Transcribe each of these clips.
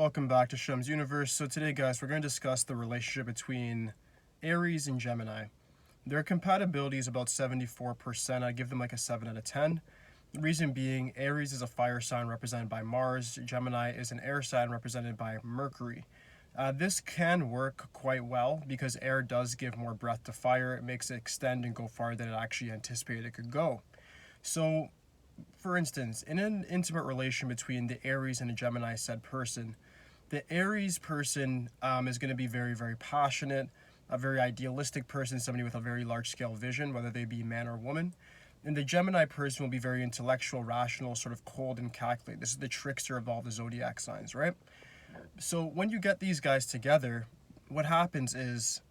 Welcome back to Shemsuniverse. So today, guys, we're going to discuss the relationship between Aries and Gemini. Their compatibility is about 74%. I give them like a 7 out of 10. The reason being, Aries is a fire sign represented by Mars. Gemini is an air sign represented by Mercury. This can work quite well because air does give more breath to fire. It makes it extend and go farther than it actually anticipated it could go. So, for instance, in an intimate relation between the Aries and a Gemini said person, the Aries person is going to be very, very passionate, a very idealistic person, somebody with a very large scale vision, whether they be man or woman. And the Gemini person will be very intellectual, rational, sort of cold and calculated. This is the trickster of all the zodiac signs, right? So when you get these guys together, what happens is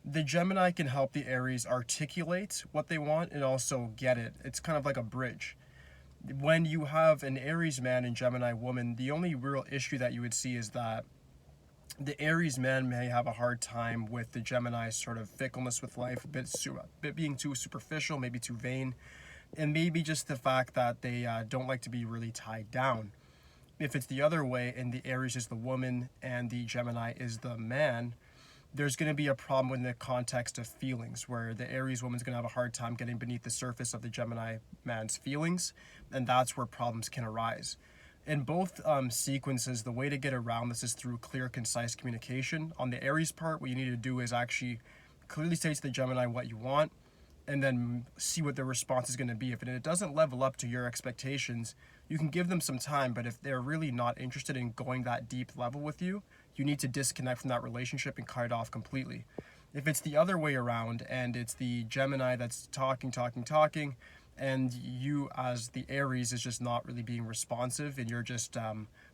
the Gemini can help the Aries articulate what they want and also get it. It's kind of like a bridge. When you have an Aries man and Gemini woman, the only real issue that you would see is that the Aries man may have a hard time with the Gemini's sort of fickleness with life, a bit being too superficial, maybe too vain, and maybe just the fact that they don't like to be really tied down. If it's the other way and the Aries is the woman and the Gemini is the man, there's going to be a problem in the context of feelings, where the Aries woman's going to have a hard time getting beneath the surface of the Gemini man's feelings, and that's where problems can arise. In both sequences, the way to get around this is through clear, concise communication. On the Aries part, what you need to do is actually clearly say to the Gemini what you want, and then see what their response is going to be. If it doesn't level up to your expectations, you can give them some time, but if they're really not interested in going that deep level with you, you need to disconnect from that relationship and cut it off completely. If it's the other way around and it's the Gemini that's talking, and you as the Aries is just not really being responsive, and you're just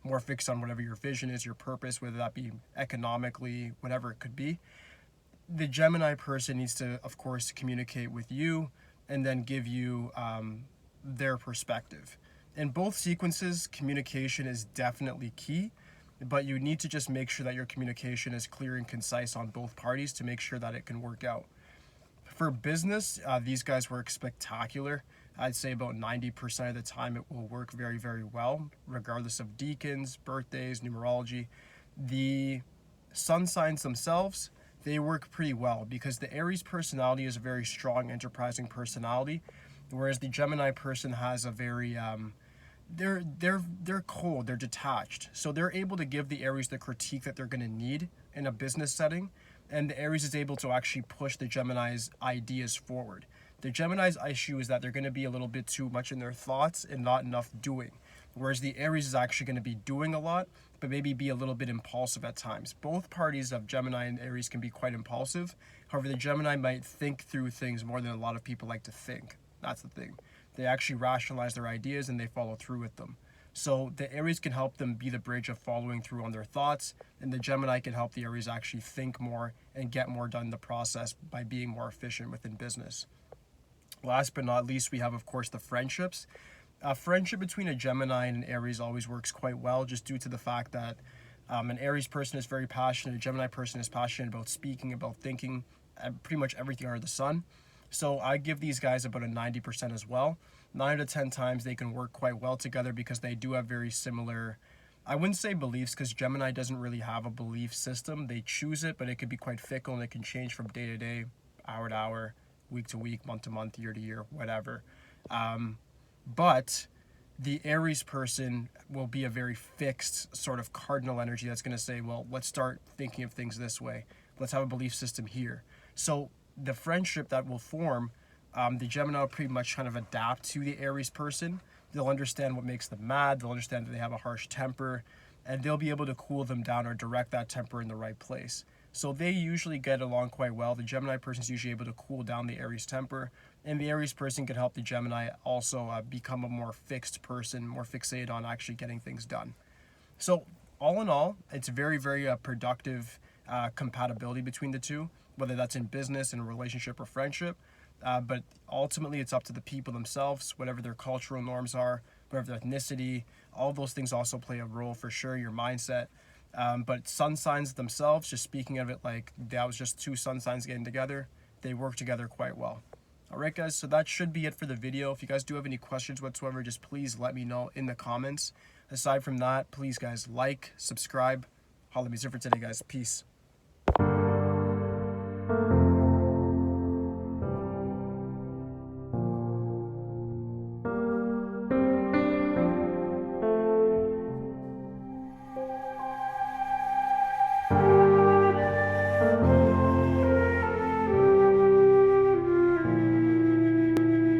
more fixed on whatever your vision is, your purpose, whether that be economically, whatever it could be, the Gemini person needs to, of course, communicate with you and then give you their perspective. In both sequences, communication is definitely key, but you need to just make sure that your communication is clear and concise on both parties to make sure that it can work out. For business, these guys work spectacular. I'd say about 90% of the time it will work very, very well, regardless of decans, birthdays, numerology. The sun signs themselves, they work pretty well because the Aries personality is a very strong, enterprising personality, whereas the Gemini person has a very they're cold, they're detached, so they're able to give the Aries the critique that they're going to need in a business setting, and the Aries is able to actually push the Gemini's ideas forward. The Gemini's issue is that they're going to be a little bit too much in their thoughts and not enough doing, whereas the Aries is actually going to be doing a lot, but maybe be a little bit impulsive at times. Both parties of Gemini and Aries can be quite impulsive. However, the Gemini might think through things more than a lot of people like to think. That's the thing. They actually rationalize their ideas and they follow through with them. So the Aries can help them be the bridge of following through on their thoughts, and the Gemini can help the Aries actually think more and get more done in the process by being more efficient within business. Last but not least, we have, of course, the friendships. A friendship between a Gemini and an Aries always works quite well, just due to the fact that an Aries person is very passionate, a Gemini person is passionate about speaking, about thinking, pretty much everything under the sun. So I give these guys about a 90% as well. 9 to 10 times they can work quite well together because they do have very similar, I wouldn't say beliefs, because Gemini doesn't really have a belief system. They choose it, but it could be quite fickle and it can change from day to day, hour to hour, week to week, month to month, year to year, whatever. But the Aries person will be a very fixed sort of cardinal energy that's going to say, well, let's start thinking of things this way. Let's have a belief system here. So the friendship that will form, the Gemini will pretty much kind of adapt to the Aries person. They'll understand what makes them mad. They'll understand that they have a harsh temper, and they'll be able to cool them down or direct that temper in the right place. So they usually get along quite well. The Gemini person is usually able to cool down the Aries temper, and the Aries person can help the Gemini also become a more fixed person, more fixated on actually getting things done. So all in all, it's very, very productive compatibility between the two, whether that's in business, in a relationship, or friendship. But ultimately, it's up to the people themselves, whatever their cultural norms are, whatever their ethnicity. All those things also play a role for sure, your mindset. But sun signs themselves, just speaking of it like that was just two sun signs getting together, they work together quite well. Alright guys, so that should be it for the video. If you guys do have any questions whatsoever, just please let me know in the comments. Aside from that, please guys, like, subscribe. Holla me for today, guys. Peace.